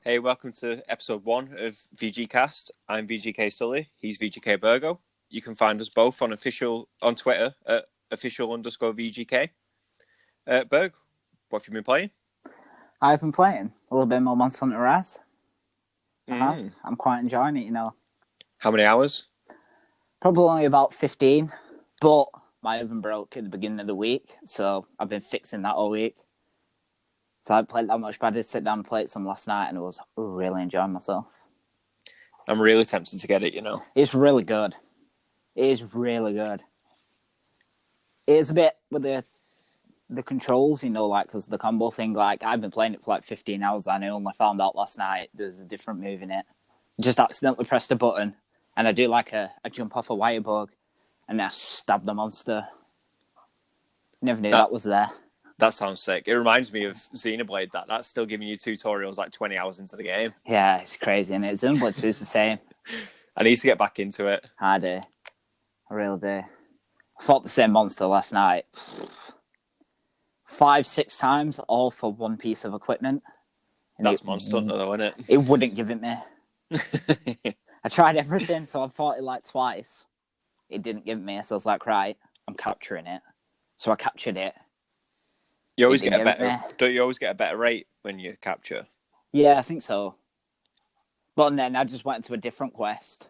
Hey, welcome to episode 1 of VGKast. I'm VGKsulley. He's VGKbergo. You can find us both on Twitter at official_VGK. Berg, what have you been playing? I've been playing a little bit more Monster Hunter Rise. I'm quite enjoying it, How many hours? Probably only about 15, but my oven broke at the beginning of the week, so I've been fixing that all week. So I played that much, but I did sit down and play it some last night, and I was really enjoying myself. I'm really tempted to get it, It's really good. It is really good. It is a bit with the controls, because the combo thing, I've been playing it for 15 hours, and I only found out last night there's a different move in it. Just accidentally pressed a button, and I do a jump off a wire bug, and I stab the monster. Never knew that was there. That sounds sick. It reminds me of Xenoblade, that's still giving you tutorials 20 hours into the game. Yeah, it's crazy, and Xenoblade 2 is the same. I need to get back into it. I do. I really do. I fought the same monster last night. 5-6 times, all for one piece of equipment. And That's Monster Hunter, though, isn't it? It wouldn't give it me. I tried everything, so I fought it twice. It didn't give it me, so I was like, right, I'm capturing it. So I captured it. You always get a better. Don't you always get a better rate when you capture? Yeah, I think so. But then I just went into a different quest,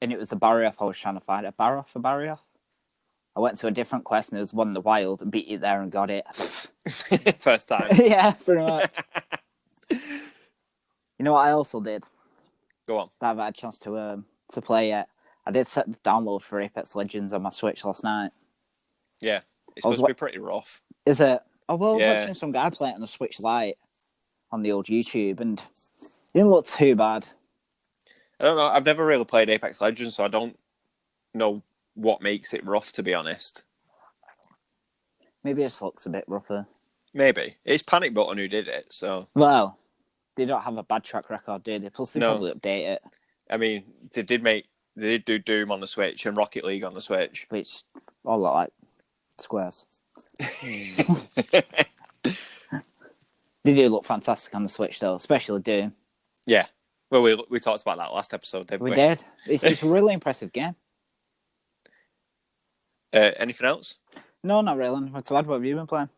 and it was the Barioth I was trying to find. A Barioth? I went to a different quest, and there was one in the wild, and beat it there and got it. First time. Yeah, pretty much. You know what I also did? Go on. That I've had a chance to play yet. I did set the download for Apex Legends on my Switch last night. Yeah. It's supposed to be pretty rough. Is it? Oh, well, I was watching some guy play it on a Switch Lite on the old YouTube, and it didn't look too bad. I don't know. I've never really played Apex Legends, so I don't know what makes it rough, to be honest. Maybe it just looks a bit rougher. Maybe. It's Panic Button who did it, so... Well, they don't have a bad track record, do they? Plus, they probably update it. I mean, they did do Doom on the Switch and Rocket League on the Switch. Which all look like squares. They do look fantastic on the Switch, though, especially Doom. Yeah. Well, we talked about that last episode, didn't we? We did. It's a really impressive game. Anything else? No, not really. What have you been playing?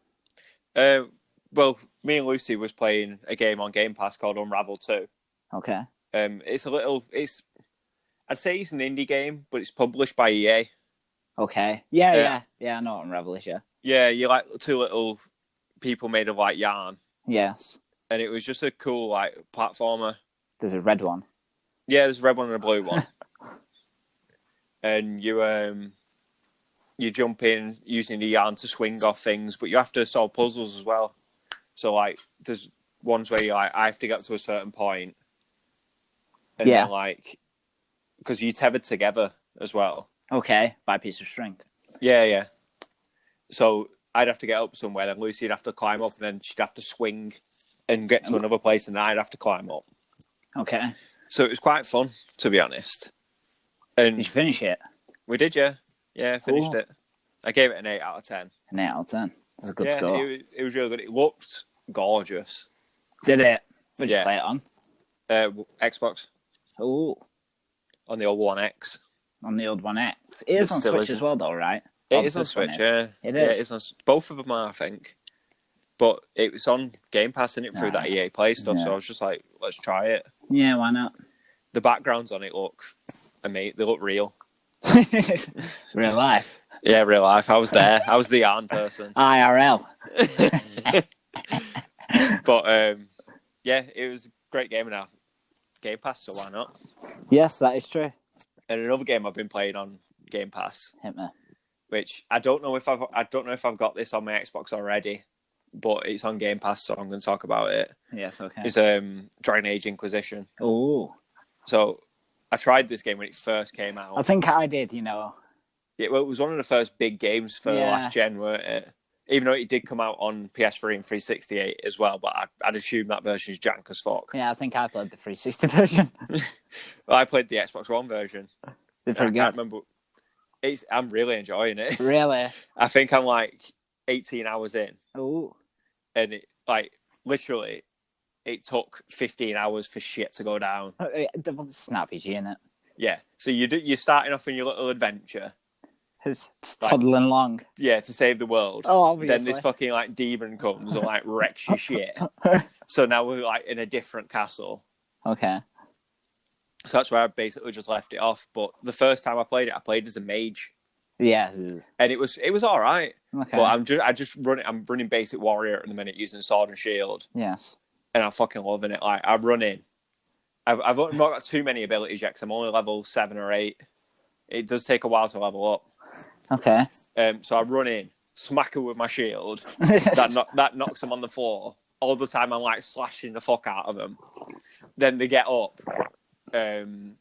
Well, me and Lucy was playing a game on Game Pass called Unravel 2. Okay. I'd say it's an indie game, but it's published by EA. Okay. Yeah, I know what Unravel is, yeah. Yeah, you're like two little people made of yarn. Yes. And it was just a cool platformer. There's a red one. Yeah, there's a red one and a blue one. And you jump in using the yarn to swing off things, but you have to solve puzzles as well. So there's ones where I have to get up to a certain point. And then because you tethered together as well. Okay, by a piece of string. Yeah. So I'd have to get up somewhere, then Lucy'd have to climb up, and then she'd have to swing and get to another place, and then I'd have to climb up. Okay. So it was quite fun, to be honest. And did you finish it? We did, yeah. Yeah, finished it. I gave it an 8 out of 10. An 8 out of 10. That's a good score. It was really good. It looked gorgeous. Did it? Where'd you play it on? Xbox. Oh. On the old One X. On the old One X. It is on Switch as well, though, right? It is on Switch, yeah. It is. Yeah, it is on, both of them are, I think. But it was on Game Pass, innit, through that EA Play stuff, so I was just like, let's try it. Yeah, why not? The backgrounds on it look amazing. They look real. Real life? Yeah, real life. I was there. I was the yarn person. IRL. But, yeah, it was a great game in our Game Pass, so why not? Yes, that is true. And another game I've been playing on Game Pass, hit me, which I don't know if I've got this on my Xbox already, but it's on Game Pass, so I'm going to talk about it. Yes, okay. It's Dragon Age Inquisition. Oh. So I tried this game when it first came out. I think I did, Yeah, well, it was one of the first big games for the last gen, weren't it? Even though it did come out on PS3 and 368 as well, but I'd assume that version is jank as fuck. Yeah, I think I played the 360 version. Well, I played the Xbox One version. It's pretty good. I can't remember. I'm really enjoying it. Really? I think I'm 18 hours in. Oh. And it, literally, it took 15 hours for shit to go down. The snap is in it. Yeah. So you're starting off in your little adventure. It's toddling along. Yeah, to save the world. Oh, obviously. Then this fucking like demon comes and like wrecks your shit. So now we're like in a different castle. Okay. So that's where I basically just left it off. But the first time I played as a mage. Yeah. And it was all right. Okay. But I'm running basic warrior at the minute using sword and shield. Yes. And I'm fucking loving it. Like I run in. I've not got too many abilities yet because I'm only level 7 or 8. It does take a while to level up. Okay. So I run in, smack her with my shield. that knocks them on the floor. All the time I'm like slashing the fuck out of them. Then they get up. And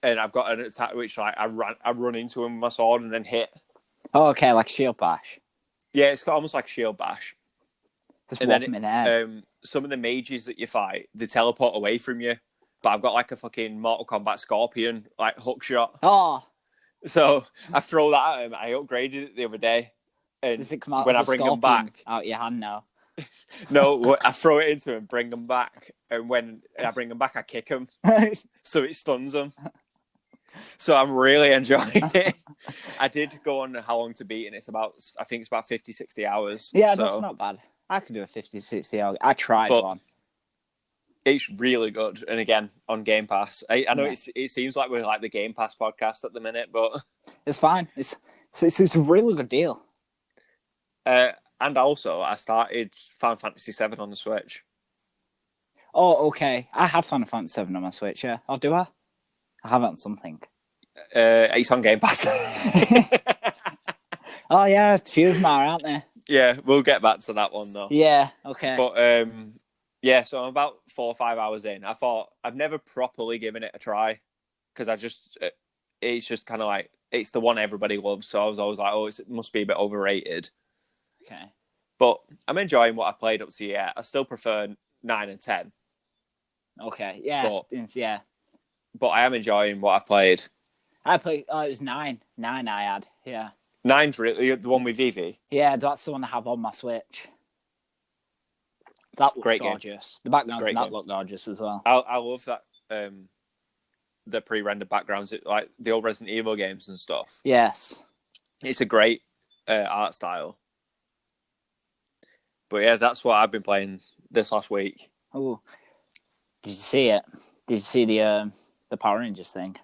I've got an attack which like I run into them with my sword and then hit. Oh, okay, like shield bash. Yeah, it's almost like a shield bash. Just and walk then them in there. some of the mages that you fight, they teleport away from you. But I've got like a fucking Mortal Kombat Scorpion, like hook shot. Oh. So I throw that at him. I upgraded it the other day. And Does it come out when as I a bring them scorpion back, out your hand now? No, I throw it into him, bring them back. And when I bring them back, I kick them. So it stuns them. So I'm really enjoying it. I did go on how long to beat, and I think it's about 50, 60 hours. Yeah, so that's not bad. I could do a 50, 60 hour. I tried one. It's really good. And again, on Game Pass. I know Yeah. it seems like we're like the Game Pass podcast at the minute, but It's fine. It's a really good deal. and also I started Final Fantasy VII on the Switch. Oh, okay. I have Final Fantasy VII on my Switch, yeah. Oh, do I? I have it on something. It's on Game Pass. Oh, yeah. A few of them are, aren't there? Yeah, we'll get back to that one though. Yeah, okay. But yeah, so I'm about 4 or 5 hours in. I thought I've never properly given it a try because it's just kind of like it's the one everybody loves. So I was always like, oh, it must be a bit overrated. Okay. But I'm enjoying what I've played up to yet. I still prefer 9 and 10. Okay, yeah. Yeah. But I am enjoying what I've played. I played, it was 9. 9 I had, yeah. 9's really the one with Vivi. Yeah, that's the one I have on my Switch. That looks Great gorgeous. The backgrounds Great in that game. look gorgeous as well. I love that the pre-rendered backgrounds, like the old Resident Evil games and stuff. Yes. It's a great art style. But yeah, that's what I've been playing this last week. Oh, did you see it? Did you see the Power Rangers thing?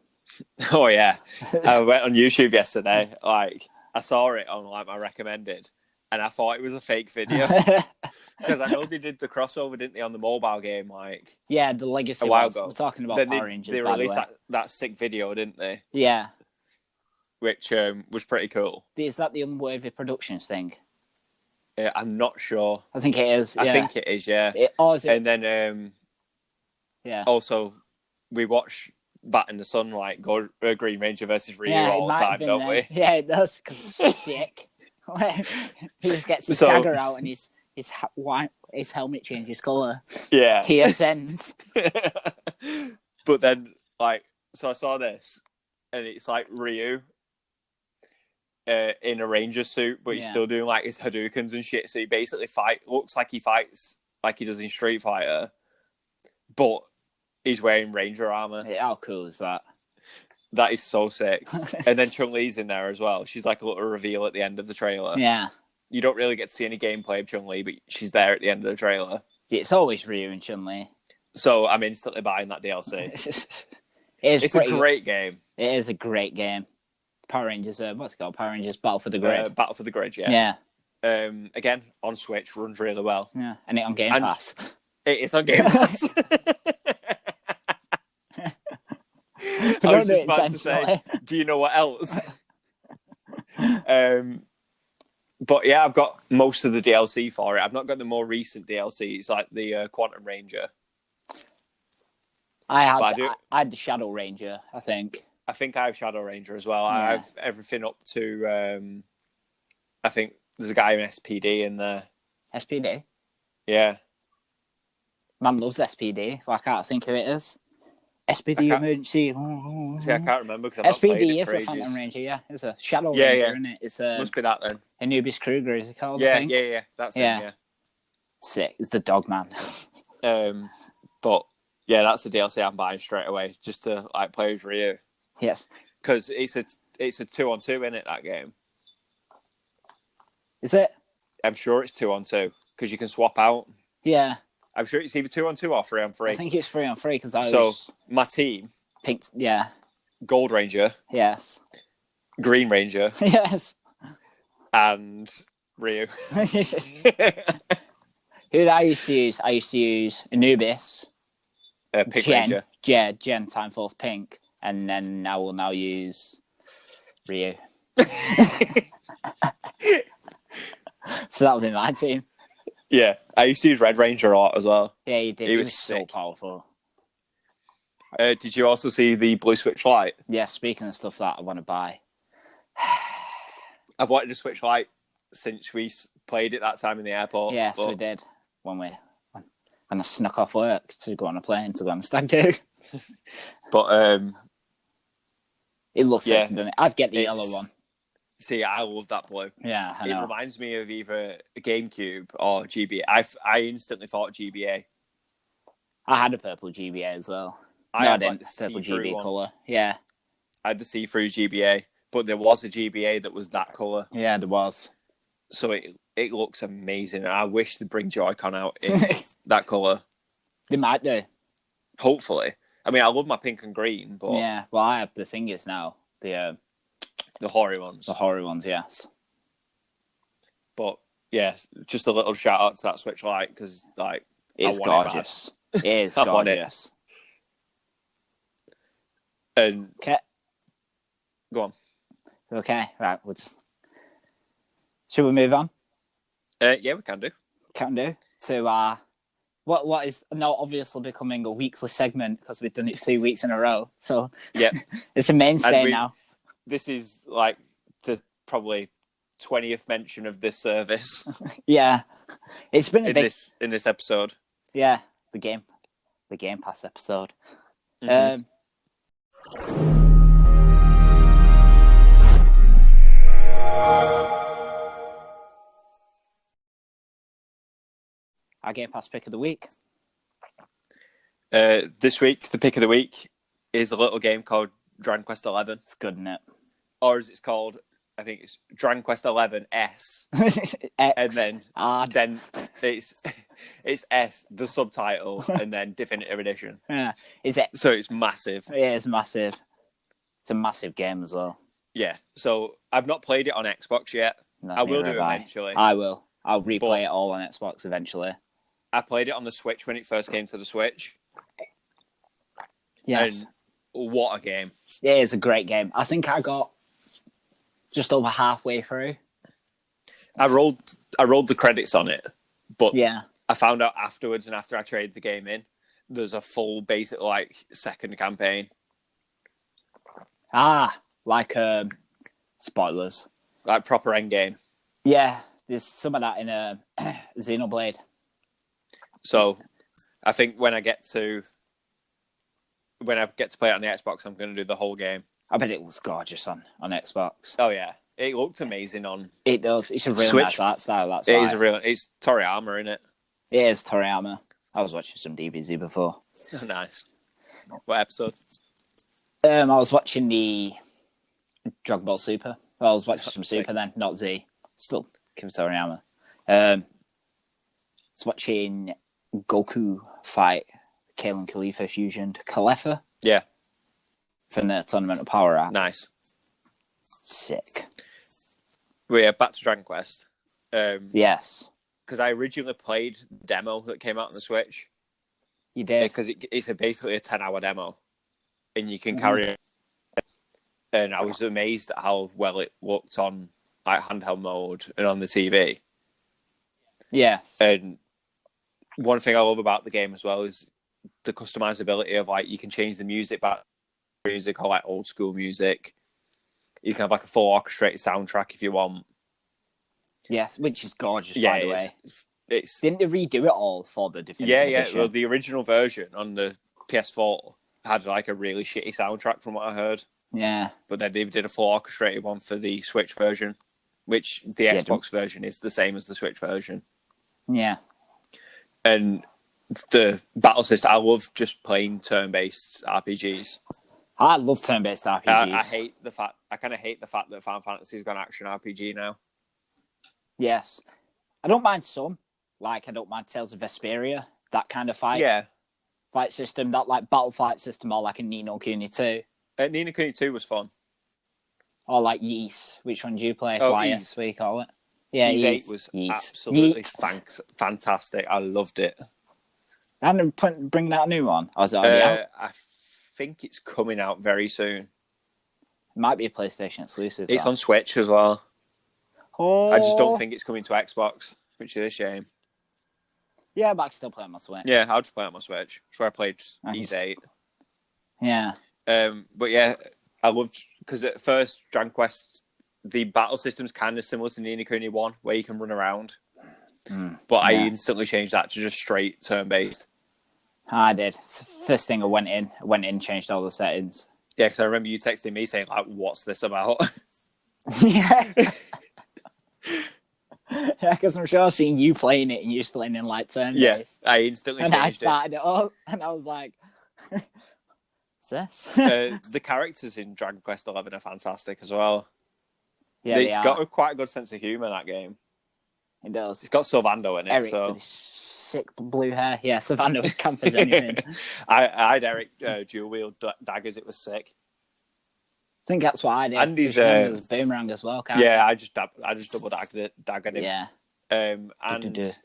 Oh yeah, I went on YouTube yesterday. Like I saw it on like my recommended, and I thought it was a fake video because I know they did the crossover, didn't they, on the mobile game? Like yeah, the Legacy a while ones. ago. We're talking about then Power Rangers. They by the released way. that sick video, didn't they? Yeah. Which was pretty cool. Is that the Unworthy Productions thing? I'm not sure. I think it is. I yeah. think it is, yeah. Is it? And then yeah. also we watch Bat in the Sun, like Green Ranger versus Ryu all the might have time, been don't we? Yeah, it does because it's sick. He just gets his dagger out and his helmet changes colour. Yeah. He ascends. But then, like, so I saw this, and it's like Ryu in a ranger suit, but he's still doing like his Hadoukens and shit. So he basically looks like he fights like he does in Street Fighter, but he's wearing ranger armor. Yeah, how cool is that? That is so sick. And then Chun-Li's in there as well. She's like a little reveal at the end of the trailer. Yeah. You don't really get to see any gameplay of Chun-Li, but she's there at the end of the trailer. It's always Ryu and Chun-Li. So I'm instantly buying that DLC. It's a great game. It is a great game. Power Rangers, what's it called? Power Rangers Battle for the Grid. Battle for the Grid, yeah. Yeah. Again, on Switch, runs really well. Yeah, and it on Game Pass. It is on Game Pass. I was just about to say, do you know what else? But yeah, I've got most of the DLC for it. I've not got the more recent DLCs, like the Quantum Ranger. I had the Shadow Ranger, I think. I think I have Shadow Ranger as well. Yeah. I have everything up to, I think there's a guy in SPD in there. SPD? Yeah. Man loves SPD. I can't think who it is. SPD Emergency. See, I can't remember because I've not played it for SPD is a ages. Phantom Ranger, yeah. It's a Shadow Ranger, isn't it? It's must be that then. Anubis Kruger, is it called? Yeah, I think? yeah. That's it, yeah. Sick. It's the dog man. But yeah, that's the DLC I'm buying straight away, just to like play as Ryu. Yes. Because it's a 2-on-2 in it, that game. Is it? I'm sure it's 2-on-2 because you can swap out. Yeah. I'm sure it's either 2-on-2 or 3-on-3. I think it's 3-on-3 because I was... So my team, Pink, yeah. Gold Ranger, Yes. Green Ranger, Yes. and Ryu. Who did I used to use? I used to use Anubis, Pink Ranger. Yeah, Gen, Time Force Pink, and then I will now use Ryu. So that would be my team. Yeah, I used to use Red Ranger a lot as well. Yeah, you did. He He was was so sick. powerful. Did you also see the Blue Switch Lite? Yeah, speaking of stuff that I want to buy. I've wanted a Switch Lite since we played it that time in the airport. Yes, we did. When I snuck off work to go on a plane to go on a stag do. But It looks Yeah, sexy, doesn't it? I'd get the yellow one. see, I love that blue. Yeah, I know. It reminds me of either a GameCube or GBA. I instantly thought GBA. I had a purple GBA as well. I No, I had like didn't. the Purple see-through GBA one. colour. Yeah. I had the see-through GBA, but there was a GBA that was that colour. Yeah, there was. So it looks amazing. I wish they'd bring Joy-Con out in that colour. They might do. Hopefully. I mean, I love my pink and green, but Yeah, well, I have the thingies now. The hoary ones. horror ones, yes. But yeah, just a little shout out to that Switch Lite because like It's I want gorgeous. It is I want it. gorgeous. And Okay. go on. Okay, right. We'll just... Should we move on? Yeah, we can do. Can do. To what is now obviously becoming a weekly segment because we've done it 2 weeks in a row. So Yeah, it's a mainstay now. this is like the probably 20th mention of this service Yeah. It's been a in big... this episode. Yeah, the GamePass episode. Mhm. Our GamePass pick of the week. This week, the pick of the week is a little game called Dragonquest 11, It's good, isn't it? or as it's called, I think it's Dragonquest 11 S, X, and then hard. it's S, the subtitle, and then Definitive Edition. Yeah. Is it? So it's massive. Yeah, it's massive. It's a massive game as well. Yeah. So I've not played it on Xbox yet. No, I will neither do have eventually. I will. I'll replay But- it all on Xbox eventually. I played it on the Switch when it first came to the Switch. Yes. And what a game. Yeah, it's a great game. I think I got just over halfway through. I rolled the credits on it, but Yeah. I found out afterwards and after I traded the game in, there's a full basic like second campaign. Like spoilers. Like proper end game. Yeah, there's some of that in Xenoblade. So I think when I get to play it on the Xbox, I'm going to do the whole game. I bet it looks gorgeous on Xbox. Oh yeah, it looked amazing on. It does. It's a really Switch. nice art style. That's It why. is it's Toriyama, isn't it? It is Toriyama. I was watching some DBZ before. Nice. What episode? I was watching the Dragon Ball Super. Well, I was watching some Sick. Super then, not Z. Still Kim Toriyama. I was watching Goku fight Kalen Khalifa fusioned Khalifa Yeah, from the Tournament of Power app. nice. Sick. We're back to Dragon Quest. Yes, Because I originally played the demo that came out on the Switch. you did. Because it's basically a 10-hour demo. And you can carry it. And I was amazed at how well it looked on like handheld mode and on the TV. Yes. And one thing I love about the game as well is the customizability of like you can change the music back to music or like old school music. You can have like a full orchestrated soundtrack if you want. Yes, which is gorgeous, Yeah, by the way. it's Didn't they redo it all for the Definitive yeah. Edition? Well, the original version on the PS4 had like a really shitty soundtrack from what I heard. Yeah. But then they did a full orchestrated one for the Switch version, which the Xbox version is the same as the Switch version. Yeah. And the battle system. I love just playing turn-based RPGs. I love turn-based RPGs. I kind of hate the fact that Final Fantasy's got an action RPG now. Yes. I don't mind some. Like, I don't mind Tales of Vesperia, that kind of fight system, that like battle fight system, or like a Ni no Kuni 2. Ni no Kuni 2 was fun. Or like Ys. Which one do you play? Ys, we call it. Yeah, Ys 8 was absolutely fantastic. I loved it. And bring out a new one? Or is it already out? I think it's coming out very soon. It might be a PlayStation exclusive. It's on Switch as well. Oh. I just don't think it's coming to Xbox, which is a shame. Yeah, but I can still play on my Switch. Yeah, I'll just play on my Switch. That's where I played Ys 8. Yeah. But yeah, I loved... Because at first, Dragonquest, the battle system's kind of similar to Ni no Kuni 1, where you can run around. But I instantly changed that to just straight turn-based. I did. First thing I went in, changed all the settings. Yeah, because I remember you texting me saying, like, what's this about? Yeah. Yeah, because I'm sure I've seen you playing it and you're just playing in like turn-based. Yeah, I instantly changed it. And I started it up and I was like, what's this? The characters in Dragon Quest XI are fantastic as well. Yeah, it's got quite a good sense of humour, that game. It does. It's got Sylvando in it. Eric so. with his sick blue hair. Yeah, Sylvando was camp as anything. I had Eric dual-wield daggers. It was sick. I think that's what I did. And his boomerang as well. I just double daggered him. Yeah. And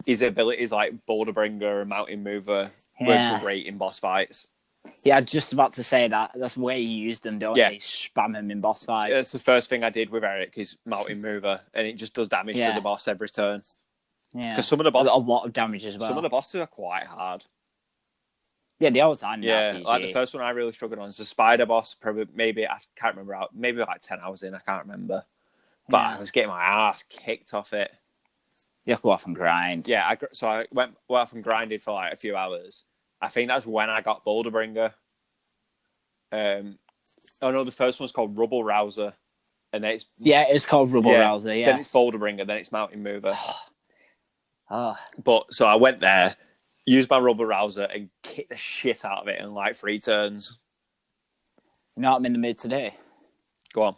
his abilities like Boulder Bringer and Mountain Mover were great in boss fights. Yeah, just about to say that. That's where you use them, don't they? Spam him in boss fights. That's the first thing I did with Eric is Mountain Mover, and it just does damage to the boss every turn. Yeah, because some of the bosses, a lot of damage as well. Some of the bosses are quite hard. Yeah, they always are. Like the first one I really struggled on is the spider boss. Probably maybe I can't remember. Maybe like 10 hours in, I can't remember. But I was getting my ass kicked off it. You have to go off and grind. Yeah, so I went off and grinded for like a few hours. I think that's when I got Boulder Bringer. The first one's called Rubble Rouser, and then it's called Rubble Rouser. Yeah, then it's Boulder Bringer, then it's Mountain Mover. Oh. But so I went there, used my Rubble Rouser, and kicked the shit out of it in like 3 turns. You know what I'm in the mood today? Go on.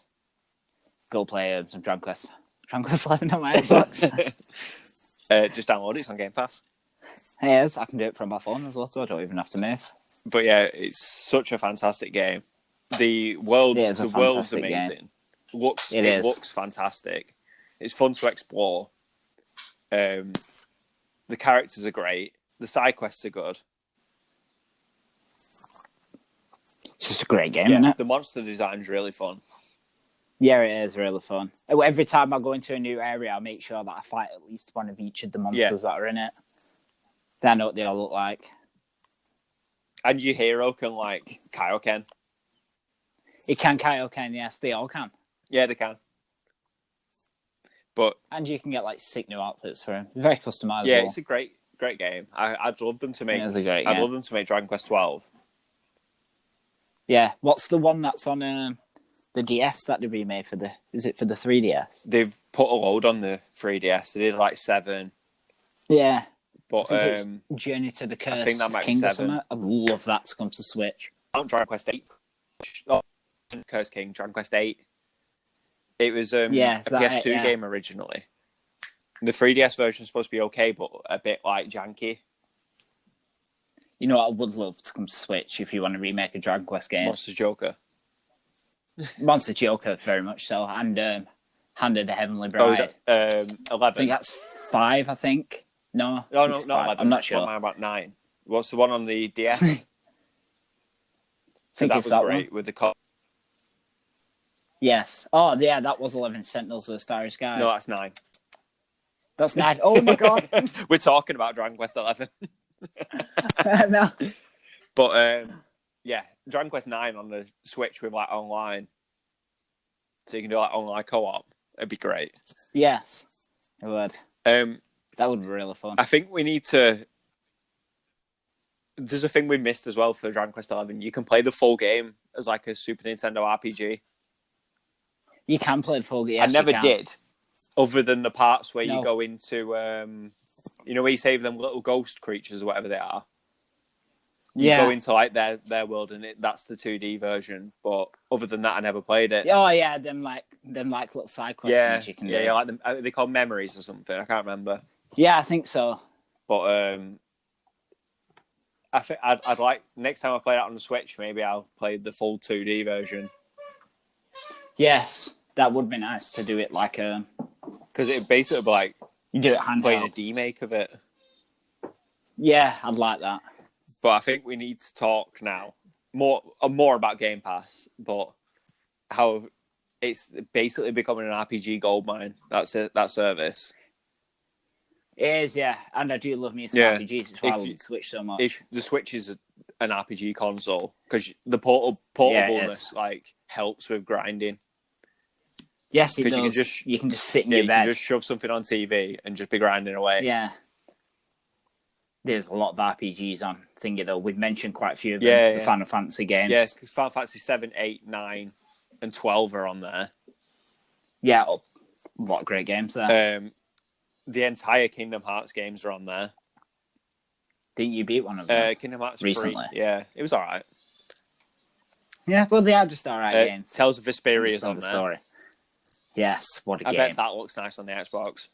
Go play some Dragonquest. Dragonquest 11 on my Xbox. Just download it. It's on Game Pass. Yes, I can do it from my phone as well, so I don't even have to move. But yeah, it's such a fantastic game. The world's amazing. Game. It looks fantastic. It's fun to explore. The characters are great. The side quests are good. It's just a great game, isn't it? The monster design's really fun. Yeah, it is really fun. Every time I go into a new area, I make sure that I fight at least one of each of the monsters that are in it. Then I know what they all look like. And your hero can, like, Kaioken. It can Kaioken, yes. They all can. Yeah, they can. And you can get, like, sick new outfits for him. Very customizable. Yeah, it's a great game. I'd love them to make... It is a great game. I'd love them to make Dragon Quest 12. Yeah. What's the one that's on the DS that they remade for the... Is it for the 3DS? They've put a load on the 3DS. They did, like, 7. Yeah. But I think it's Journey to the Cursed I think that might King be 7. I'd love that to come to Switch. Dragon Quest 8. Cursed King, Dragon Quest 8. It was a PS2 game originally. The 3DS version is supposed to be okay, but a bit like janky. You know what I would love to come to Switch if you want to remake a Dragon Quest game? Monster Joker. Monster Joker, very much so. And Hand of the Heavenly Bride. 11. I think that's 5, I think. No, not 11. I'm not sure. What am I about 9? What's the one on the DS? I think that was great with the... Yes. Oh, yeah, that was 11 Sentinels of the Starry Skies. No, that's 9. That's 9. Oh, my God. We're talking about Dragon Quest 11. No. But, Dragon Quest 9 on the Switch with, like, online. So you can do, like, online co-op. It'd be great. Yes, it would. That would be really fun. I think we need to... There's a thing we missed as well for Dragon Quest 11. You can play the full game as, like, a Super Nintendo RPG. You can play the full game. I never did, other than the parts where you go into You know where you save them little ghost creatures or whatever they are? You Yeah. go into like their world and that's the 2D version. But other than that, I never played it. Oh yeah, them like little side quest things you can do. Yeah, like them. They call memories or something. I can't remember. Yeah, I think so. But I think I'd like next time I play that on the Switch, maybe I'll play the full 2D version. Yes, that would be nice to do it like a. Because it basically be like you do it handheld. Playing a demake of it. Yeah, I'd like that. But I think we need to talk now more about Game Pass, but how it's basically becoming an RPG goldmine. That's it. That service. It is, yeah, and I do love me some RPGs. It's why I love the Switch so much. If the Switch is an RPG console, because the portableness helps with grinding. Yes, it does. You can just sit in your bed. You can just shove something on TV and just be grinding away. Yeah. There's a lot of RPGs on Thingy, though. We've mentioned quite a few of them, the Final Fantasy games. Yeah, because Final Fantasy 7, 8, 9, and 12 are on there. Yeah, a lot of great games there. The entire Kingdom Hearts games are on there. Didn't you beat one of them? Kingdom Hearts recently? 3. Yeah, it was all right. Yeah, well, they are just all right games. Tales of Vesperia is on there. Story. Yes, what a game. I bet that looks nice on the Xbox.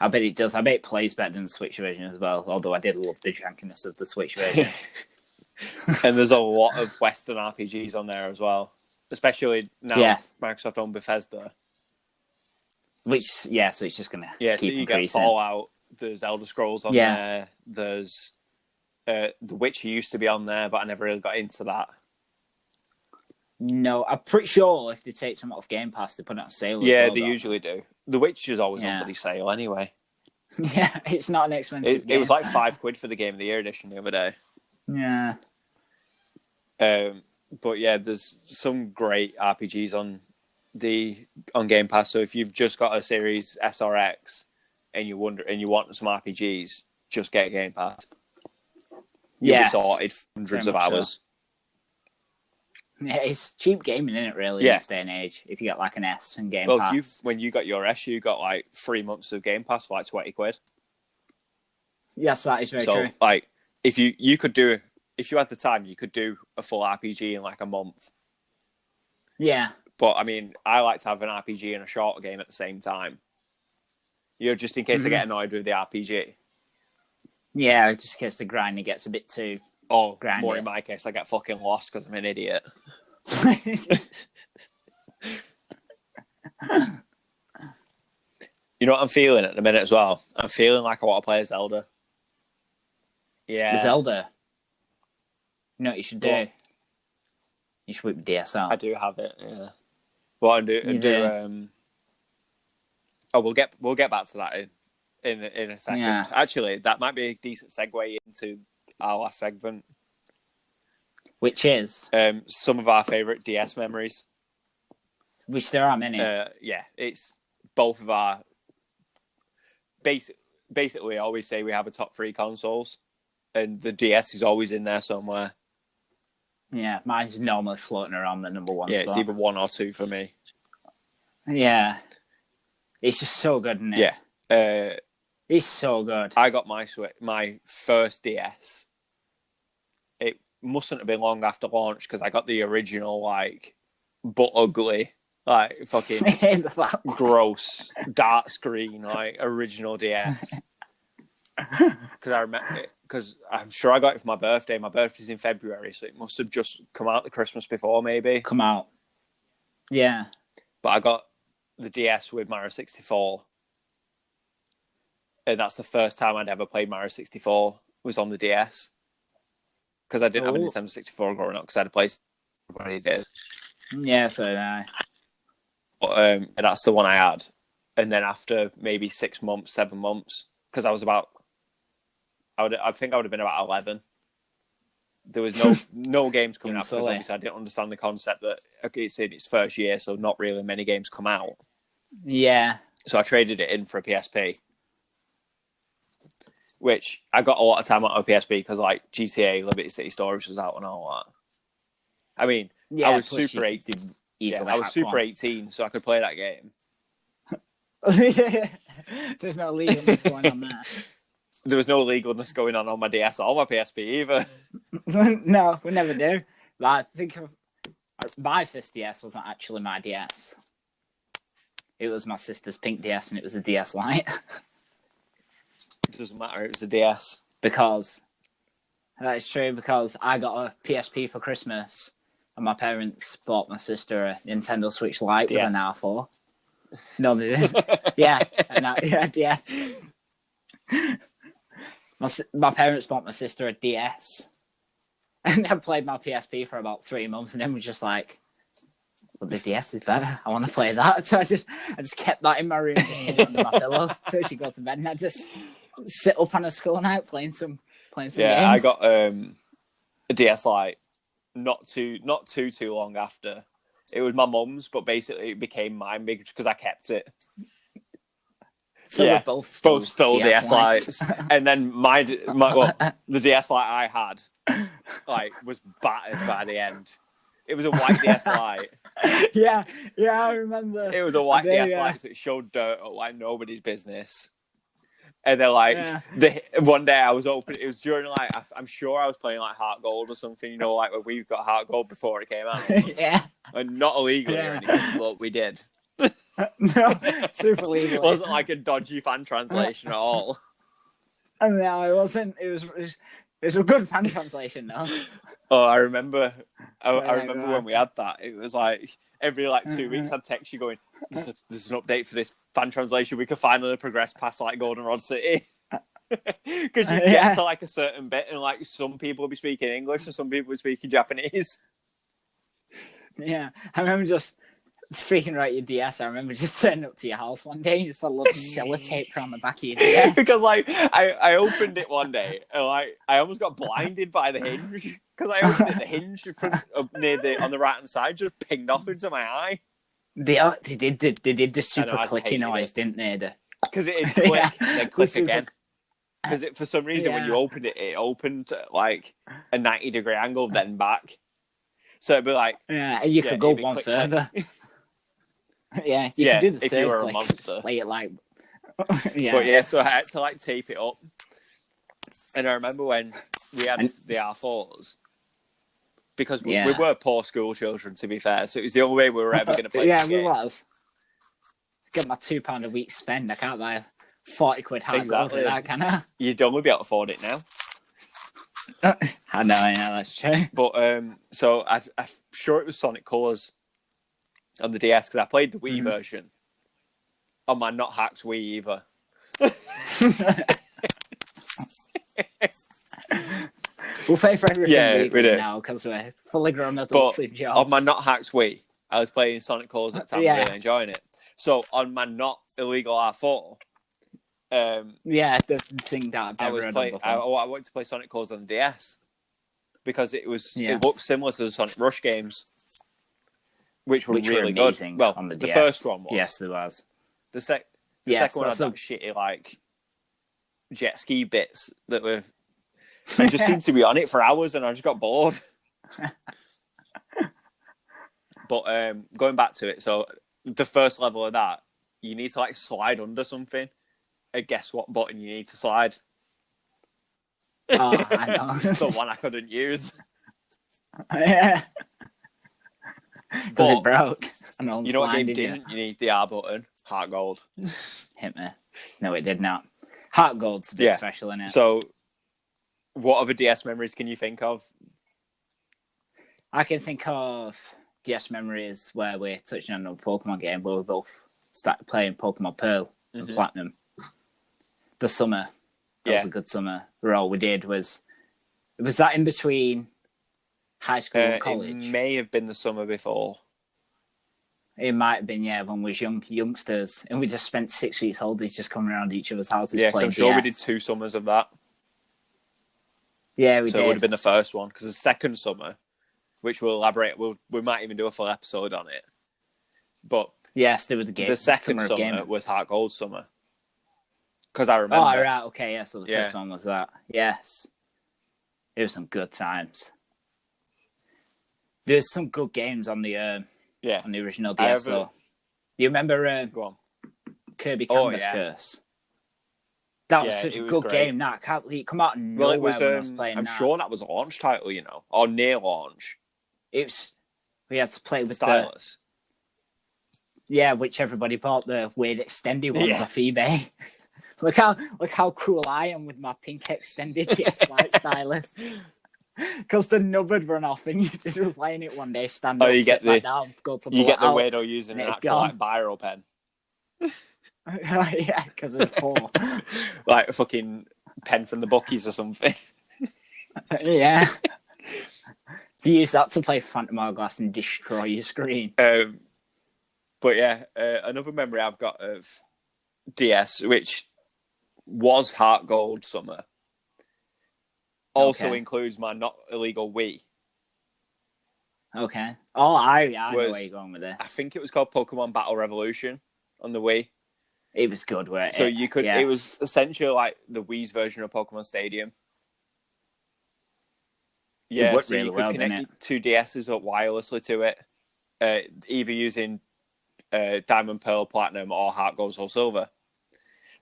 I bet it does. I bet it plays better than the Switch version as well, although I did love the jankiness of the Switch version. And there's a lot of Western RPGs on there as well, especially now Microsoft owned Bethesda. So it's just going to keep so you increasing. Get Fallout, there's Elder Scrolls on there, there's The Witcher used to be on there, but I never really got into that. No, I'm pretty sure if they take some off Game Pass, they put it on sale. Yeah, they usually do. The Witcher's always on bloody sale anyway. Yeah, it's not an expensive game. It was like £5 for the Game of the Year edition the other day. Yeah. But yeah, there's some great RPGs on Game Pass. So if you've just got a Series S or X and you want some RPGs, just get Game Pass. You'll be sorted hundreds of hours. So. Yeah, it's cheap gaming, isn't it, really, in this day and age, if you get like an S and Game Pass. When you got your S, you got like 3 months of Game Pass for like £20. Yes, that is very true. So, like, if you had the time, you could do a full RPG in like a month. Yeah. But, I mean, I like to have an RPG and a short game at the same time. Just in case I get annoyed with the RPG. Yeah, just in case the grinding gets a bit too... Or, more in my case, I get fucking lost because I'm an idiot. You know what I'm feeling at the minute as well? I'm feeling like I want to play Zelda. Yeah. Zelda? You know what you should do? You should whip the DS out. I do have it, yeah. What I do? We'll get back to that in a second. Yeah. Actually, that might be a decent segue into our last segment, which is some of our favourite DS memories. Which there are many. It's both of our basically. We always say we have a top 3 consoles, and the DS is always in there somewhere. Yeah, mine's normally floating around the number 1 spot. Yeah, it's either 1 or 2 for me. Yeah, it's just so good, isn't it? Yeah, it's so good. I got my first DS. It mustn't have been long after launch because I got the original, but ugly, fucking gross dart screen, original DS. Because I remember it, because I'm sure I got it for my birthday. My birthday's in February, so it must have just come out the Christmas before, maybe. Come out. Yeah. But I got the DS with Mario 64. And that's the first time I'd ever played Mario 64 was on the DS. Because I didn't have a Nintendo 64 growing up because I had a PlayStation. Everybody did. Yeah, so did I. But, and that's the one I had. And then after maybe 6 months, 7 months, because I think I would have been about 11. There was no games coming out because obviously I didn't understand the concept that it's in its first year, so not really many games come out. Yeah. So I traded it in for a PSP. Which I got a lot of time out of PSP because GTA Liberty City Stories was out and all that. I mean, I was super 18. I was super 18, so I could play that game. There's no legals going on there. there was no legalness going on my DS or my PSP either. No, we never do. But I think my first DS wasn't actually my DS. It was my sister's pink DS, and it was a DS Lite. It doesn't matter. It was a DS. Because that is true. Because I got a PSP for Christmas, and my parents bought my sister a Nintendo Switch Lite DS. With an R4. No, they didn't. Yeah, DS. My parents bought my sister a DS, and I played my PSP for about 3 months, and then was just like, "Well, the DS is better. I want to play that." So I just kept that in my room under my pillow, so she go to bed, and I just sit up on a school night playing some games. I got a DS Lite not too long after. It was my mum's, but basically it became mine because I kept it. So we're both stole DS Lites. And then the DS Lite I had was battered by the end. It was a white DS Lite. Yeah, I remember. It was a white DS Lite, so it showed dirt like nobody's business. And then one day I was opening. It was during I'm sure I was playing Heart Gold or something. When we got Heart Gold before it came out. Yeah, and not illegally or anything, but we did. No, super legal. It wasn't like a dodgy fan translation at all. No, it wasn't. It was a good fan translation though. Oh, I remember. I remember when we had that. It was every 2 weeks I'd text you going, "There's an update for this fan translation. We could finally progress past Goldenrod City." Because you get to a certain bit, and some people would be speaking English and some people would be speaking Japanese. Yeah, I remember just speaking about your DS. I remember just turning up to your house one day and just had a little sellotape on the back of your DS. Because I opened it one day and I almost got blinded by the hinge. Because I opened it, the hinge on the right hand side just pinged off into my eye. They did the super clicky noise, didn't they? Because it would click, then click again. Because for some reason when you opened it, it opened at a 90-degree angle, then back. So it'd be you could go one further. Yeah, you could do the if you were a monster. Play it But so I had to tape it up. And I remember when we had the R4s, because we were poor school children, to be fair, so it was the only way we were ever going to play Yeah, we was. Get my £2 a week spend, I can't buy £40 Heart Gold with that, can I? You'd only be able to afford it now. I know, that's true. But, so I'm sure it was Sonic Colors on the DS, because I played the Wii version on my not hacked Wii either. We'll pay for everything we do now because we're fully grown adults with jobs. On my not hacked Wii, I was playing Sonic Colors at the time, really enjoying it. So on my not illegal R4, the thing that I wanted to play Sonic Colors on the DS because it looked similar to the Sonic Rush games. Which were really good. Well, on the first one was. Yes, there was. The second one had that shitty jet ski bits that were. I just seemed to be on it for hours, and I just got bored. But going back to it, so the first level of that, you need to slide under something, and guess what button you need to slide? Oh, I know. The one I couldn't use. Yeah. Because it broke. You know what game didn't? You need the R button. Heart Gold. Hit me. No, it did not. Heart Gold's a bit special, isn't it? So, what other DS memories can you think of? I can think of DS memories where we're touching on a Pokemon game where we both started playing Pokemon Pearl and Platinum. The summer. That was a good summer. Where all we did was that in between high school and college? It may have been the summer before. It might have been, when we was youngsters. And we just spent 6 weeks holidays just coming around each other's houses playing I'm sure we did 2 summers of that. Yeah, we did. So it would have been the first one. Because the second summer, which we'll elaborate, we might even do a full episode on it. But yes, there was the game. The second summer was Heart Gold summer. Because I remember. Oh, right, okay, so the first one was that. Yes. It was some good times. There's some good games on the on the original DS. Do you remember Go on. Kirby Canvas Curse? That was Yeah, such it a was good great. game. That can't believe it come out of nowhere Well, it was. when I was playing I'm that. sure that was a launch title, you know, or near launch. It was. We had to play with Stylus. which everybody bought the weird extended ones Yeah. off eBay. look how cool I am with my pink extended DS Lite stylus. Because the nub would run off and you just were playing it one day, stand up, you get sit back down, go to pull You get it the out, weirdo using an and actual like biro pen, yeah, because it's poor. like a fucking pen from the bookies or something. Yeah. You use that to play Phantom Hourglass and destroy your screen. But yeah, another memory I've got of DS, which was Heart Gold Summer, also includes my not illegal Wii. Okay. Oh, I know where you're going with this. I think it was called Pokemon Battle Revolution on the Wii. It was good, weren't it? So you could. It was essentially like the Wii's version of Pokemon Stadium. Yeah, so really you could connect your two DSs up wirelessly to it, either using Diamond, Pearl, Platinum, or Heart Gold, Soul Silver.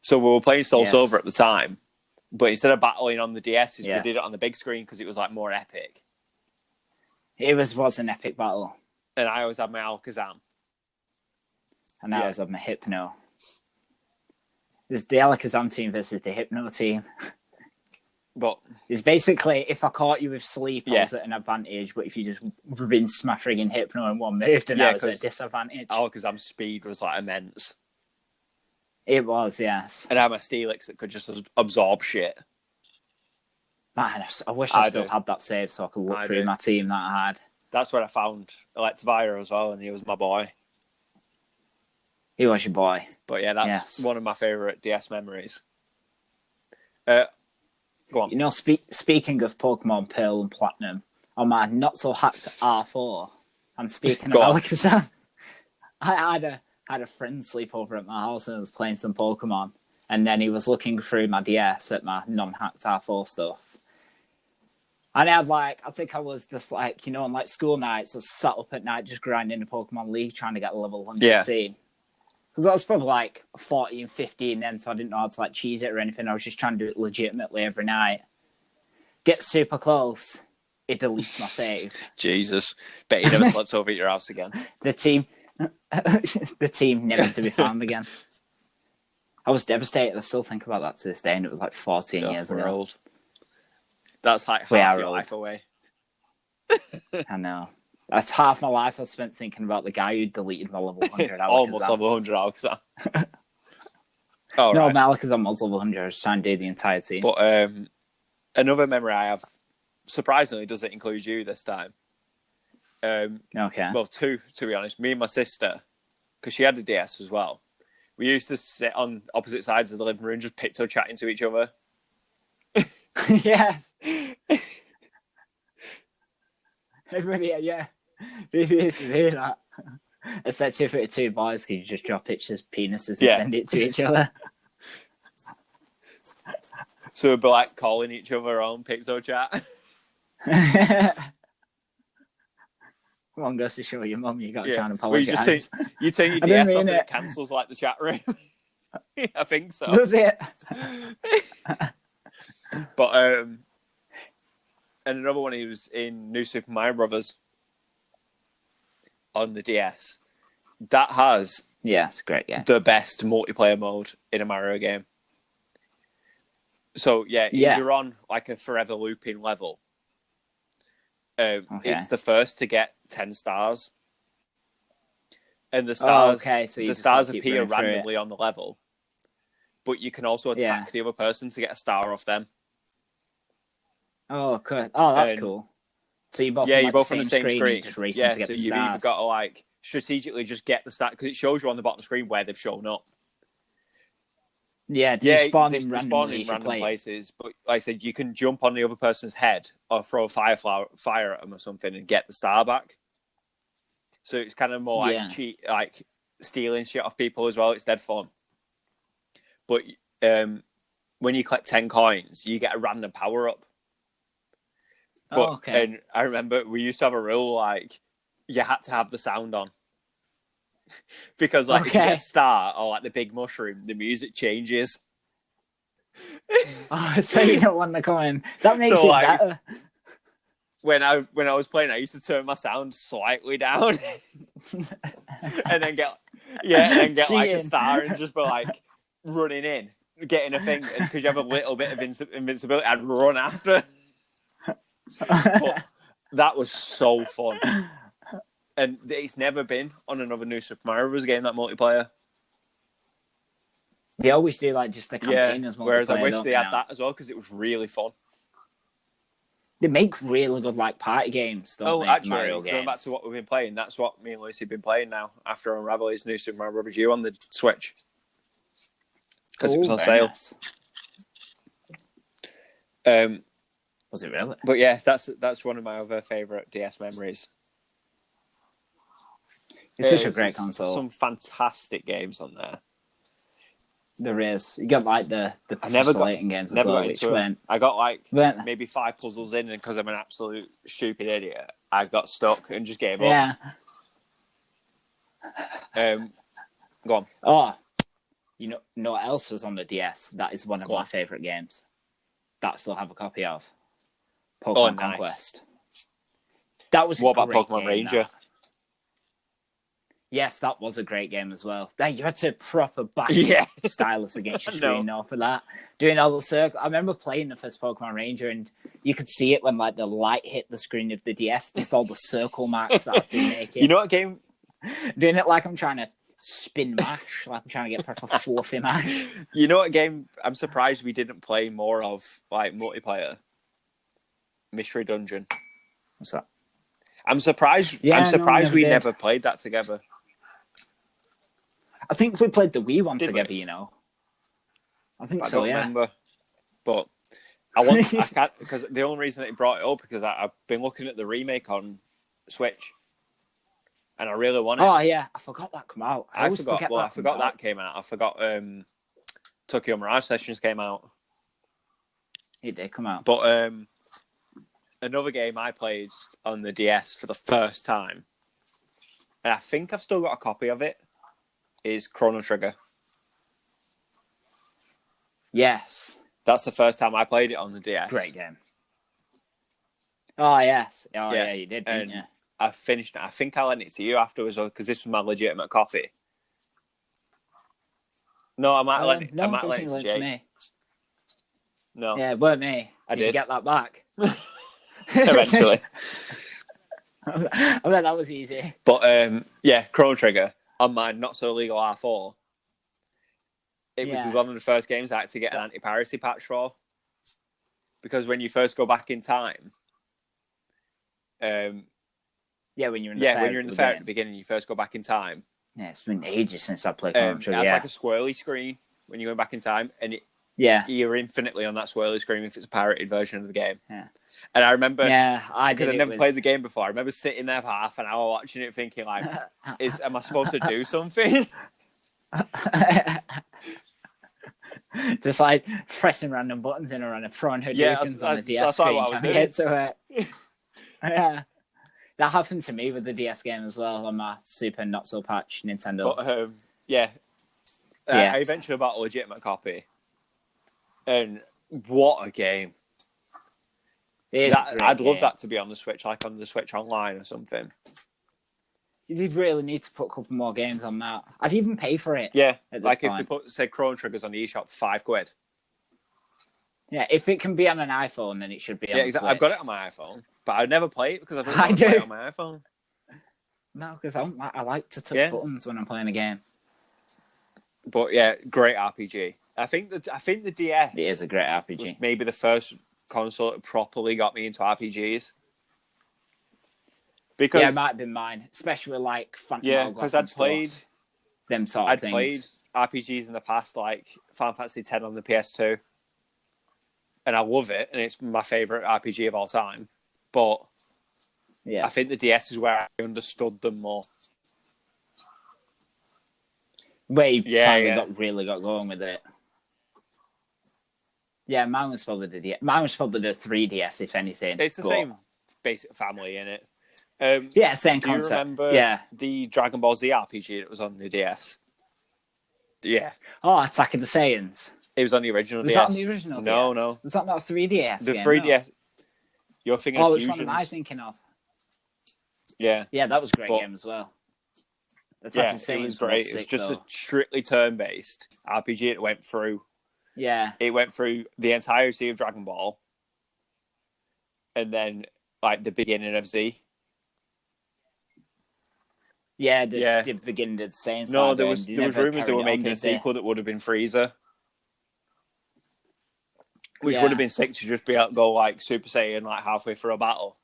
So we were playing Soul Silver at the time, but instead of battling on the DSs, we did it on the big screen because it was like more epic. It was an epic battle. And I always had my Alakazam. And I always had my Hypno. There's the Alakazam team versus the Hypno team. But it's basically, if I caught you with sleep, I was at an advantage, but if you just rinsed my friggin' Hypno in one move, then I was at a disadvantage. Alakazam's speed was like immense. It was, yes. And I had my Steelix that could just absorb shit. Man, I wish I still had that save so I could look through my team that I had. That's where I found Electivire as well, and he was my boy. He was your boy. But yeah, that's one of my favourite DS memories. Go on. You know, speaking of Pokemon Pearl and Platinum, on my not-so-hacked R4, I'm speaking of Alakazam. I had a friend sleep over at my house and I was playing some Pokemon, and then he was looking through my DS at my non-hacked R4 stuff. And I had I think I was just on like school nights, I was sat up at night just grinding the Pokemon League trying to get a level 100 team. Because I was probably like 14, 15 then, so I didn't know how to cheese it or anything. I was just trying to do it legitimately every night. Get super close, it deletes my save. Jesus. Bet you never slept over at your house again. The team never to be found again. I was devastated. I still think about that to this day, and it was like 14 years ago. Old. That's like half your life away. I know. That's half my life I spent thinking about the guy who deleted my level 100 Alakazam. Almost level 100 Alakazam. My Alakazam was level 100. I was trying to do the entire team. But another memory I have, surprisingly, doesn't include you this time. Okay. Well, two, to be honest. Me and my sister, because she had a DS as well, we used to sit on opposite sides of the living room, just picto chatting to each other. Yes. Everybody, we used to do that. Except if it were two boys, could you just draw pictures of penises and send it to each other? So we'd be calling each other on pixel chat. One goes to show your mum you got to try and apologise. Well, you turn your DS off and it cancels the chat room. I think so. Does it? But and another one, he was in New Super Mario Brothers on the DS. That has great, the best multiplayer mode in a Mario game. So if you're on a forever looping level, it's the first to get 10 stars, and the stars the stars appear randomly on the level, but you can also attack the other person to get a star off them. Oh, cool. Oh, that's cool. So you're both on the same screen. Just racing to get so the you've either got to strategically just get the star, because it shows you on the bottom screen where they've shown up. Yeah, they spawn in random places. But like I said, you can jump on the other person's head or throw a fire at them or something and get the star back. So it's kind of more cheat, stealing shit off people as well. It's dead fun. But when you collect 10 coins, you get a random power up. But, and I remember we used to have a rule you had to have the sound on. Because if you get a star or the big mushroom, the music changes. Oh, so you don't want the comment. That makes So, it like, better. when I was playing, I used to turn my sound slightly down, and then get like a star and just be like running in, getting a thing, and because you have a little bit of invincibility, I'd run after. But that was so fun, and it's never been on another new Super Mario Bros. Game, that multiplayer. They always do like just the campaign as multiplayer. Whereas I wish they had that as well because it was really fun. They make really good like party games, don't they? Actually, Mario going games. back to what we've been playing, that's what me and Lucy have been playing now after Unravel is new Super Mario Bros. U on the Switch. Because it was on sale. Nice. Was it really? But yeah, that's one of my other favourite DS memories. It's such a great console. Some fantastic games on there. There is. You got like the fascinating games as well, which went. I got like maybe 5 puzzles in, and because I'm an absolute stupid idiot, I got stuck and just gave up. Yeah. Go on. Oh, you know what else was on the DS? That is one of my favourite games. That I still have a copy of. Pokemon Conquest. That was. What about Pokemon Ranger? Yes, that was a great game as well. You had to proper bash the stylus against your screen now for that. Doing all the circle. I remember playing the first Pokemon Ranger, and you could see it when like the light hit the screen of the DS. Just all the circle marks that I've been making. You know what game? Doing it like I'm trying to spin mash, like I'm trying to get proper fluffy mash. You know what game? I'm surprised we didn't play more of like multiplayer. Mystery Dungeon. What's that? I'm surprised. Yeah, I'm surprised we never played that together. I think we played the Wii one together, you know. I think so, yeah. I don't remember. But I can't, because the only reason that he brought it up because I've been looking at the remake on Switch, and I really want it. Oh yeah, I forgot that came out. I forgot that came out. I forgot Tokyo Mirage Sessions came out. It did come out. But another game I played on the DS for the first time, and I think I've still got a copy of it, is Chrono Trigger. Yes. That's the first time I played it on the DS. Great game. Oh, yes. Oh, yeah, you did, didn't you? I finished it. I think I lent it to you afterwards because this was my legitimate copy. No, I might lent it to Jake. Me. No. Yeah, it weren't me. Did you get that back? Eventually. I bet that was easy. But, yeah, Chrono Trigger on my not-so-legal R4. It was one of the first games I had to get an anti-piracy patch for. Because when you first go back in time... when you're in the fair at the beginning, you first go back in time. Yeah, it's been ages since I played Chrono Trigger. It's like a swirly screen when you go back in time, and you're infinitely on that swirly screen if it's a pirated version of the game. Yeah. And I remember, because I'd never played the game before, I remember sitting there for half an hour watching it thinking, like, am I supposed to do something? Just like pressing random buttons in around and throwing Hadoukens on the DS screen. What I was doing. To it. Yeah. That happened to me with the DS game as well on my Super Not So Patch Nintendo. But, I eventually bought a legitimate copy. And what a game. I'd love that to be on the Switch, like on the Switch Online or something. You really need to put a couple more games on that. I'd even pay for it. Yeah, like if they put, say, Chrono Triggers on the eShop, £5. Yeah, if it can be on an iPhone, then it should be on the exactly. Switch. I've got it on my iPhone, but I'd never play it because I don't want to play it on my iPhone. No, because I like to touch buttons when I'm playing a game. But yeah, great RPG. I think the DS. It is a great RPG. Was maybe the first console that properly got me into RPGs. Because it might have been mine, especially with like Phantom Hourglass. Because I'd played them sort of things. I'd played RPGs in the past, like Final Fantasy X on the PS2, and I love it, and it's my favorite RPG of all time. But I think the DS is where I understood them more. Where you finally got going with it. Yeah, mine was probably the DS. Mine was probably the 3DS, if anything. It's the same basic family in it. Same concept. Do you remember the Dragon Ball Z RPG that was on the DS? Yeah. Oh, Attack of the Saiyans. It was on the original Was DS. that on the original No, DS? no. Was that not a 3DS The game? 3DS. No? You're thinking Oh, of which Fusions. one am I thinking of? Yeah. Yeah, that was a great game as well. Yeah, it was great. It was just a strictly turn-based RPG. It went through. Yeah. It went through the entirety of Dragon Ball, and then like the beginning of Z. Yeah, the beginning of the same. No, there was rumors they were making a sequel that would have been Frieza, which would have been sick to just be able to go like Super Saiyan like halfway through a battle.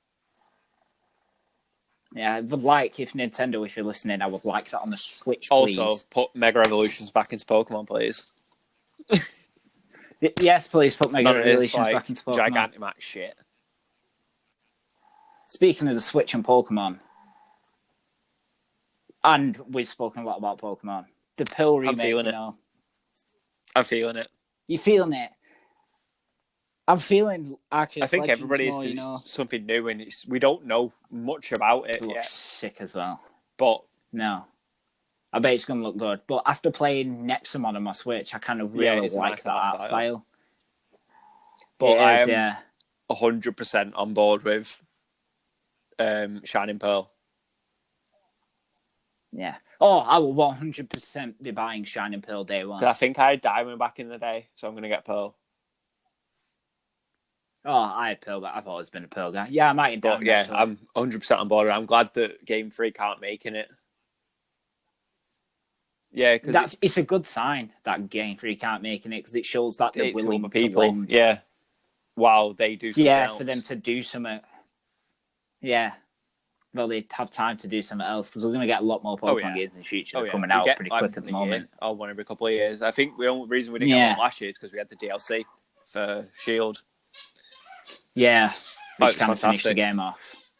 Yeah, I would like, if Nintendo, if you're listening, I would like that on the Switch, please. Also, put Mega Evolutions back into Pokemon, please. Yes, please put Mega Evolutions back into Pokemon. Gigantamax shit. Speaking of the Switch and Pokemon, and we've spoken a lot about Pokemon, the Pearl remake, feeling it. I'm feeling it. You feeling it? I'm feeling Arceus I think Legends everybody is, because it's something new and we don't know much about it yet. Sick as well. But no, I bet it's going to look good. But after playing Nexomon on my Switch, I kind of really like that art style. But I am 100% on board with Shining Pearl. Yeah. Oh, I will 100% be buying Shining Pearl day one. I think I had Diamond back in the day, so I'm going to get Pearl. Oh, I had Pearl, but I've always been a Pearl guy. Yeah, I might have Diamond. But yeah, I'm 100% on board. I'm glad that Game Freak aren't making it. Yeah, because it's a good sign that Game Freak aren't making it, because it shows that they're willing other people. To lend. Yeah, while they do something else. Yeah, for them to do something. Yeah. Well, they have time to do something else, because we're going to get a lot more Pokemon games in the future. They're coming out pretty quick at the moment. Or one every couple of years. I think the only reason we didn't get one last year is because we had the DLC for Shield. Yeah, which kind of finished the game off.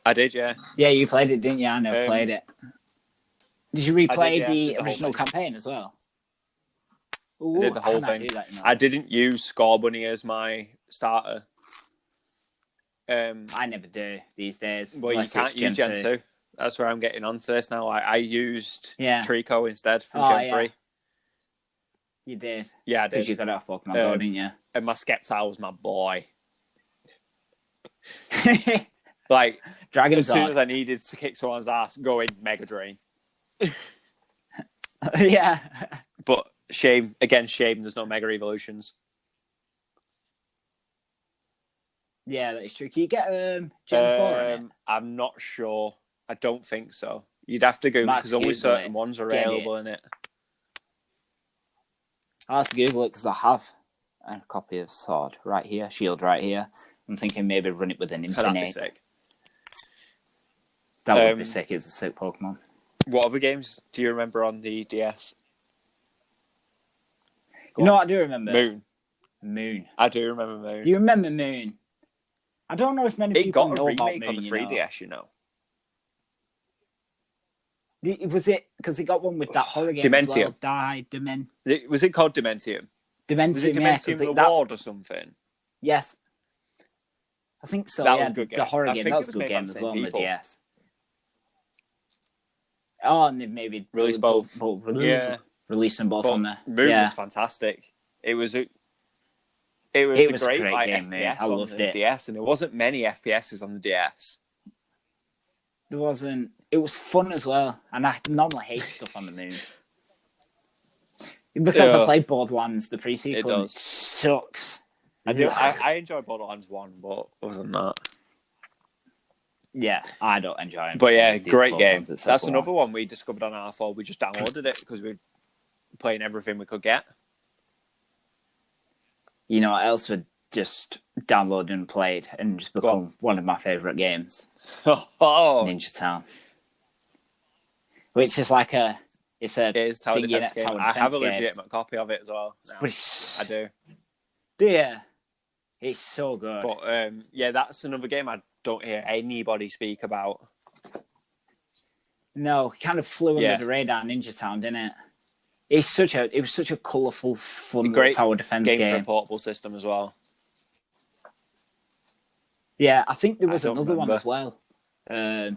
I did, yeah. Yeah, you played it, didn't you? I never played it. Did you replay the original campaign as well? Ooh, I did the whole thing. I didn't use Score Bunny as my starter. I never do these days. Well, you can't use Gen 2. That's where I'm getting onto this now. I used Trico instead from Gen 3. You did? Yeah, I did. Because you got it off Pokemon Go, didn't you? And my Sceptile was my boy. Like, as soon as I needed to kick someone's ass, go in Mega Drain. Yeah. But shame there's no Mega Evolutions. Yeah, that is true. Can you get Gen 4 in it? I'm not sure. I don't think so. You'd have to go, because only certain ones are available in it. I'll have to Google it, because I have a copy of Sword right here, Shield right here. I'm thinking maybe run it with an Infinite. That'd be sick. That would be sick. It's a sick Pokemon. What other games do you remember on the DS? You know what I do remember? Moon. I do remember Moon. Do you remember Moon? I don't know if many people know about Moon. It got a remake on the 3DS, you know. Was it because it got one with that horror game Dementium. As well? Was it called Dementium? Dementium, was it Dementium the Ward or something? Yes. I think so, that was a good game. The horror game, that was a good game as well on the DS. Oh, and they've maybe released both. Released them both on there. Moon was fantastic. It was a great like, game, FPS I loved on the DS, and there wasn't many FPSs on the DS. There wasn't. It was fun as well, and I normally hate stuff on the Moon. Because I played Borderlands, the pre-sequel, and it sucks. I enjoy Borderlands 1, but other than that... Yeah, I don't enjoy it. But yeah, great game. That's another one we discovered on R4. We just downloaded it because we were playing everything we could get. You know what else we just downloaded and played and just become one of my favourite games? Ninja Town. Which is like a... It is Tower Defense game. I have a legitimate copy of it as well. I do. Do you? It's so good. But yeah, that's another game I don't hear anybody speak about. No, it kind of flew under the radar, Ninja Town, didn't it? It was such a colourful, fun tower defense game. For a portable system as well. Yeah, I think there was another one as well. No,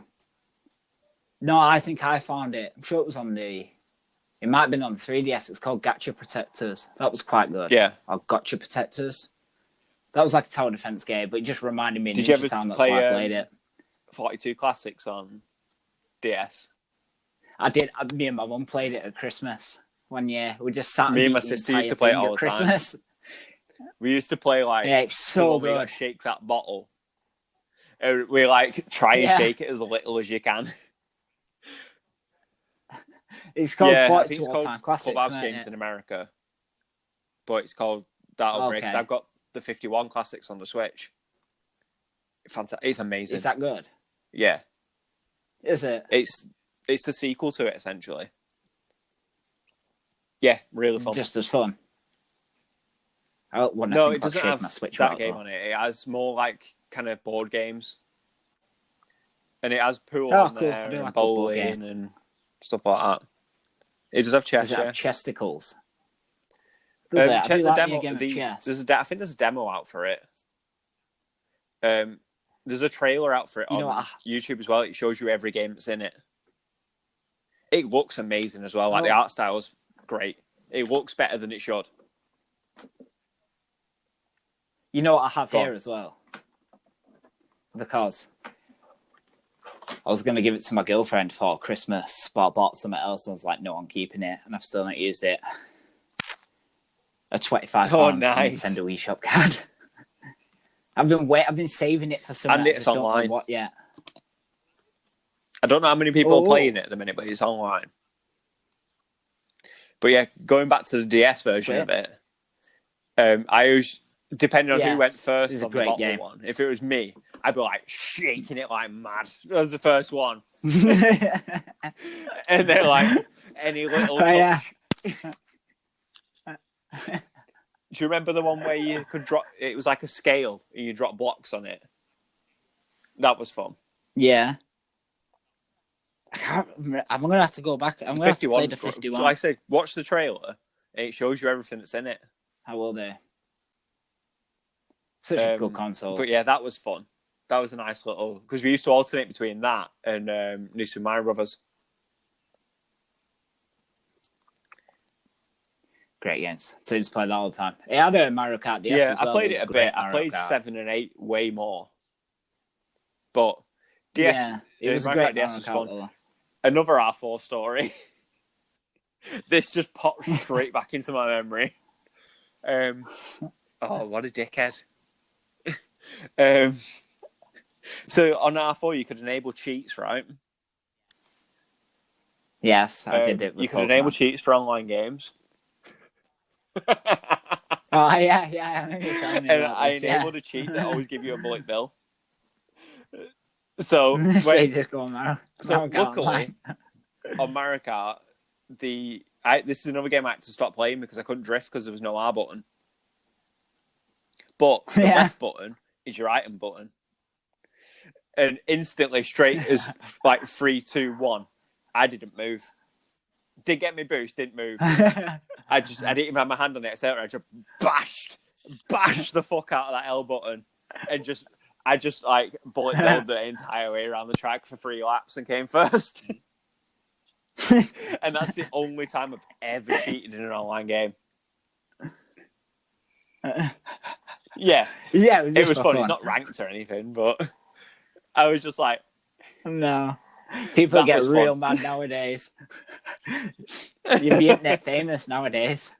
I think I found it. I'm sure it was on the It might have been on 3DS. It's called Gacha Protectors. That was quite good. Yeah. Or Gotcha Protectors. That was like a tower defense game, but it just reminded me of Did you ever Ninja Town. That's play, why I played it. 42 Classics on DS? I did. Me and my mum played it at Christmas one year. We just sat. Me and my sister used to play it all the Christmas. time. We used to play like it's so good. We like, shake that bottle. We like try and shake it as little as you can. It's called I think it's called Classics, Clubhouse Games in America, but it's called that over because I've got the 51 Classics on the Switch. Fantastic! It's amazing. Is that good? Yeah. Is it? It's the sequel to it essentially. Yeah, really fun. Just as fun. No, it doesn't have that game on it. It has more like kind of board games, and it has pool on there and bowling and stuff like that. It does have chess. Does it have chesticles? Does it? Check the demo. I think there's a demo out for it. There's a trailer out for it on YouTube as well. It shows you every game that's in it. It looks amazing as well. Like the art style is great. It looks better than it should. You know what I have here as well? Because I was going to give it to my girlfriend for Christmas, but I bought something else and I was like, no, I'm keeping it. And I've still not used it. A £25 Nintendo eShop card. I've been saving it for some. And it's online. What yet? I don't know how many people are playing it at the minute, but it's online. But yeah, going back to the DS version of it, I always, depending on who went first on the bottle one, if it was me, I'd be like shaking it like mad. That was the first one. And then like any little touch. Do you remember the one where you could drop? It was like a scale, and you drop blocks on it. That was fun. Yeah. I can't remember. I'm gonna have to go back. I'm gonna have to play the 51. So like I said, watch the trailer, and it shows you everything that's in it. How will they? Such a cool console. But yeah, that was fun. That was a nice little because we used to alternate between that and New Super Mario Brothers. Great games. So you just play that all the time. It had a Mario Kart DS as well. I played it a bit. I played 7 and 8 way more. But DS, it was Mario Kart DS was fun. Another R4 story. This just popped straight back into my memory. Oh, what a dickhead. So on R4 you could enable cheats, right? Yes, I did it with you could enable cheats for online games. Oh yeah. And I enabled a cheat that always give you a bullet bill. So luckily on Mario Kart, this is another game I had to stop playing because I couldn't drift because there was no R button. But the left button is your item button, and instantly straight as like 3, 2, 1, I didn't move. Did get me boost, didn't move. I didn't even have my hand on it, etc. I just bashed the fuck out of that L button, and I just like bullet billed the entire way around the track for 3 laps and came first. And that's the only time I've ever cheated in an online game. Yeah, it was fun. It's not ranked or anything, but I was just like, no. People get real mad nowadays. You'd be internet famous nowadays.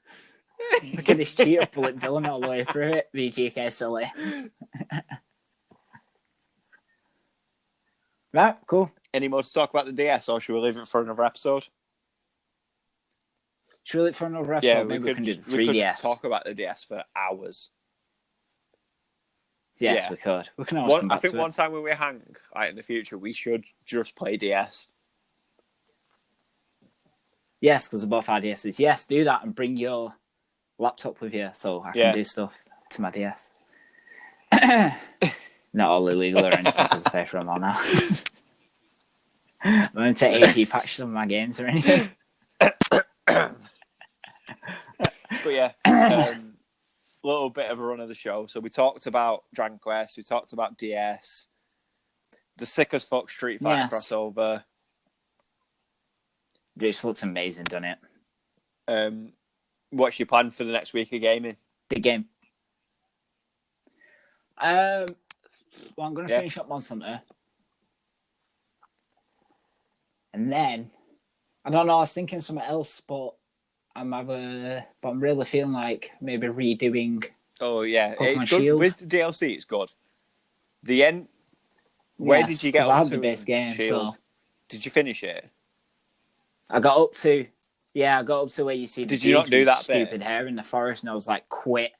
Look at this cheater bullet billing all the way through it. VGKsulley. Right, cool. Any more to talk about the DS, or should we leave it for another episode? Should we leave it for another episode? Yeah, Maybe we can do the 3DS. We could talk about the DS for hours. Yes, we could. We can always come back I think to one it. time when we hang in the future, we should just play DS. Yes, because we both have DSs. Yes, do that and bring your laptop with you so I can do stuff to my DS. Not all illegal or anything because I pay for them all now. I'm going to take AP patch some of my games or anything. But yeah, little bit of a run of the show. So we talked about Dragonquest, we talked about DS, the sick as fuck Street Fighter crossover. This looks amazing, doesn't it? What's your plan for the next week of gaming? The game. Well, I'm going to finish up Monster Hunter. And then, I don't know, I was thinking something else, but I'm really feeling like maybe redoing. Oh yeah, Pokemon it's good Shield. with the DLC. It's good. The end. Where did you get up to? I had the base game. Shield? So did you finish it? I got up to where you see. Did you not do that stupid bit? hair in the forest? And I was like, quit.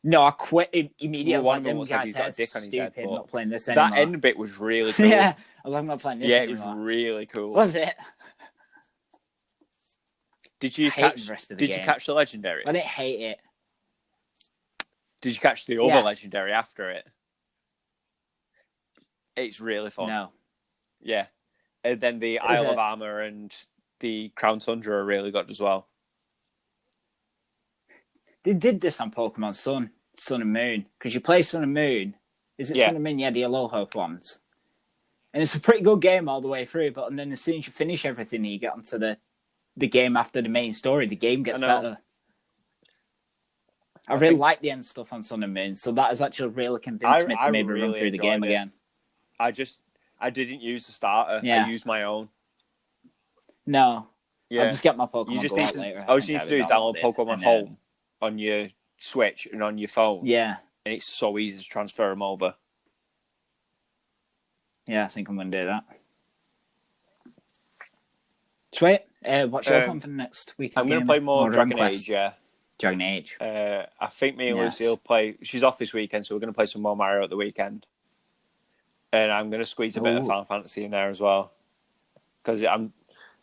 No, I quit immediately. Well, I was like, them guys got a heads dick on his head, stupid. but Not playing this anymore. that end bit was really cool. Yeah, I was like, I'm not playing this anymore. Yeah, it was really cool. Was it? Did you catch? Did you catch the legendary? I didn't hate it. Did you catch the other legendary after it? It's really fun. No. Yeah, and then the Isle of Armor and the Crown Tundra are really good as well. They did this on Pokemon Sun and Moon, because you play Sun and Moon. Is it Sun and Moon? Yeah, the Aloha ones. And it's a pretty good game all the way through, but then as soon as you finish everything and you get onto the game after the main story, the game gets better. I really like the end stuff on Sun and Moon, so that has actually really convinced me to maybe run through the game again. I didn't use the starter. Yeah. I used my own. No. Yeah. I'll just get my Pokemon later. All you need to do is download Pokemon Home on your Switch and on your phone. Yeah. And it's so easy to transfer them over. Yeah, I think I'm going to do that. Sweet. What's your plan for the next week? I'm going to play more Dragon Age, yeah. Dragon Age. I think me and Lucy will play. She's off this weekend, so we're going to play some more Mario at the weekend. And I'm going to squeeze a bit of Final Fantasy in there as well. Because like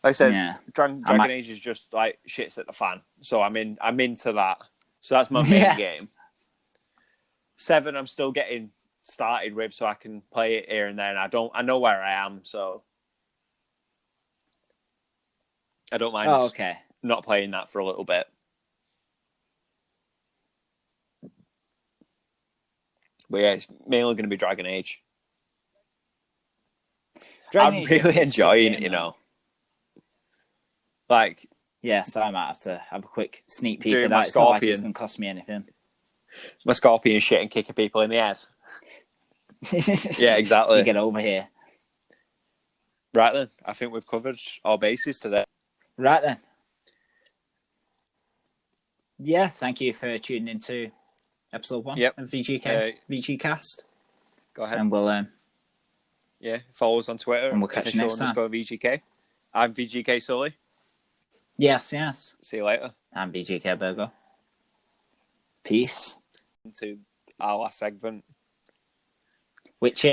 I said, Dragon Age is just like shits at the fan. So I'm into that. So that's my main game. 7, I'm still getting started with, so I can play it here and there. And I know where I am, so I don't mind not playing that for a little bit. But yeah, it's mainly going to be Dragon Age. I'm really enjoying it, you know. Like, so I might have to have a quick sneak peek of that. It's not like it's going to cost me anything. My Scorpion shit and kicking people in the head. Yeah, exactly. You get over here. Right then, I think we've covered all bases today. Right then. Yeah, thank you for tuning into episode 1 of VGKast. Go ahead. And we'll follow us on Twitter. And we'll catch you next time. VGK. I'm VGKsulley. Yes. See you later. I'm VGKbergo. Peace. To our last segment. Which is